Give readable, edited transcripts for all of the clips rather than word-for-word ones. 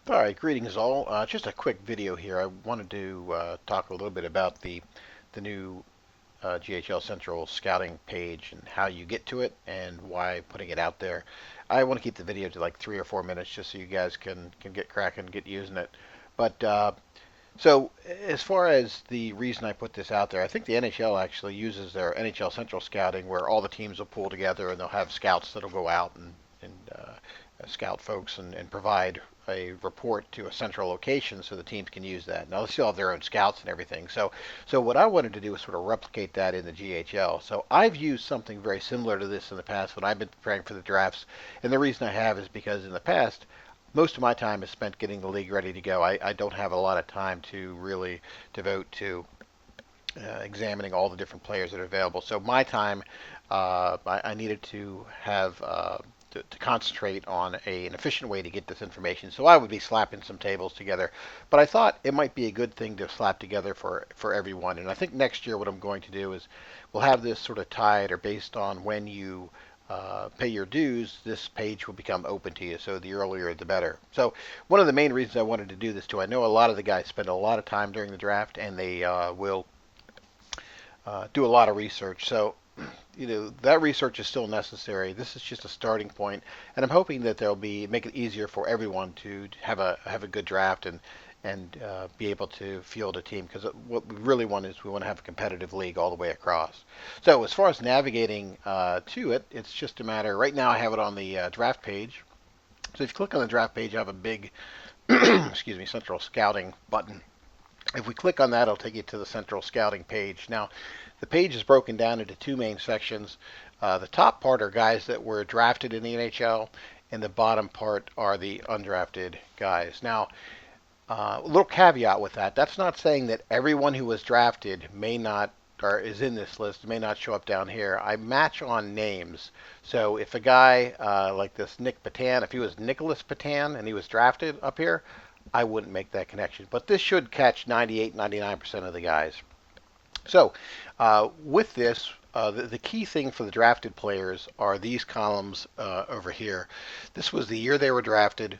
All right, greetings all. Just a quick video here. I wanted to talk a little bit about the new GHL Central Scouting page and how you get to it and why putting it out there. I want to keep the video to like 3 or 4 minutes just so you guys can get cracking, get using it. But so as far as the reason I put this out there, I think the NHL actually uses their NHL Central Scouting where all the teams will pull together and they'll have scouts that'll go out and scout folks and provide a report to a central location so the teams can use that. Now they still have their own scouts and everything. So what I wanted to do was sort of replicate that in the GHL. So I've used something very similar to this in the past when I've been preparing for the drafts, and the reason I have is because in the past most of my time is spent getting the league ready to go. I don't have a lot of time to really devote to examining all the different players that are available. So my time, I needed to have to concentrate on an efficient way to get this information. So I would be slapping some tables together, but I thought it might be a good thing to slap together for everyone. And I think next year what I'm going to do is we'll have this sort of tied or based on when you pay your dues, this page will become open to you. So the earlier, the better. So one of the main reasons I wanted to do this too, I know a lot of the guys spend a lot of time during the draft, and they will do a lot of research. So, that research is still necessary. This is just a starting point, and I'm hoping that there'll be make it easier for everyone to have a good draft and be able to field a team. Because what we really want is we want to have a competitive league all the way across. So as far as navigating to it, it's just a matter. Right now, I have it on the draft page. So if you click on the draft page, I have a big, excuse me, Central Scouting button. If we click on that, it'll take you to the Central Scouting page. Now, the page is broken down into two main sections. The top part are guys that were drafted in the NHL, and the bottom part are the undrafted guys. Now, a little caveat with that. That's not saying that everyone who was drafted may not or is in this list may not show up down here. I match on names. So if a guy like this Nick Patan, if he was Nicholas Patan and he was drafted up here, I wouldn't make that connection. But this should catch 98, 99% of the guys. So, with this, the key thing for the drafted players are these columns over here. This was the year they were drafted,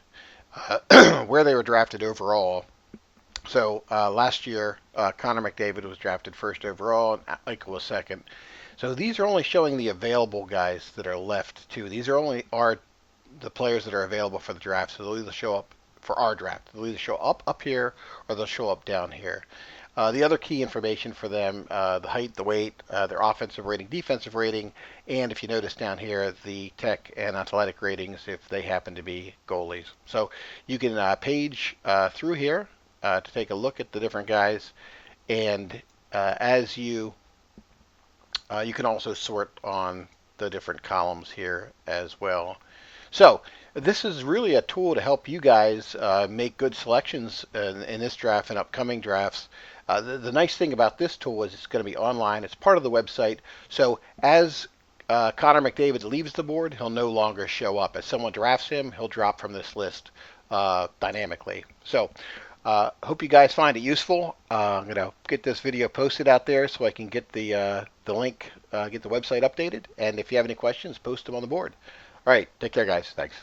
where they were drafted overall. So last year, Connor McDavid was drafted first overall, and Eichel was second. So these are only showing the available guys that are left too. These are only are the players that are available for the draft. So they'll either show up for our draft. They'll either show up here or they'll show up down here. The other key information for them, the height, the weight, their offensive rating, defensive rating, and if you notice down here, the tech and athletic ratings if they happen to be goalies. So you can page through here to take a look at the different guys, and as you can also sort on the different columns here as well. So this is really a tool to help you guys make good selections in this draft and upcoming drafts. The nice thing about this tool is it's going to be online. It's part of the website. So as Connor McDavid leaves the board, he'll no longer show up. As someone drafts him, he'll drop from this list dynamically. So hope you guys find it useful. I'm going to get this video posted out there so I can get the link, get the website updated. And if you have any questions, post them on the board. All right, take care, guys. Thanks.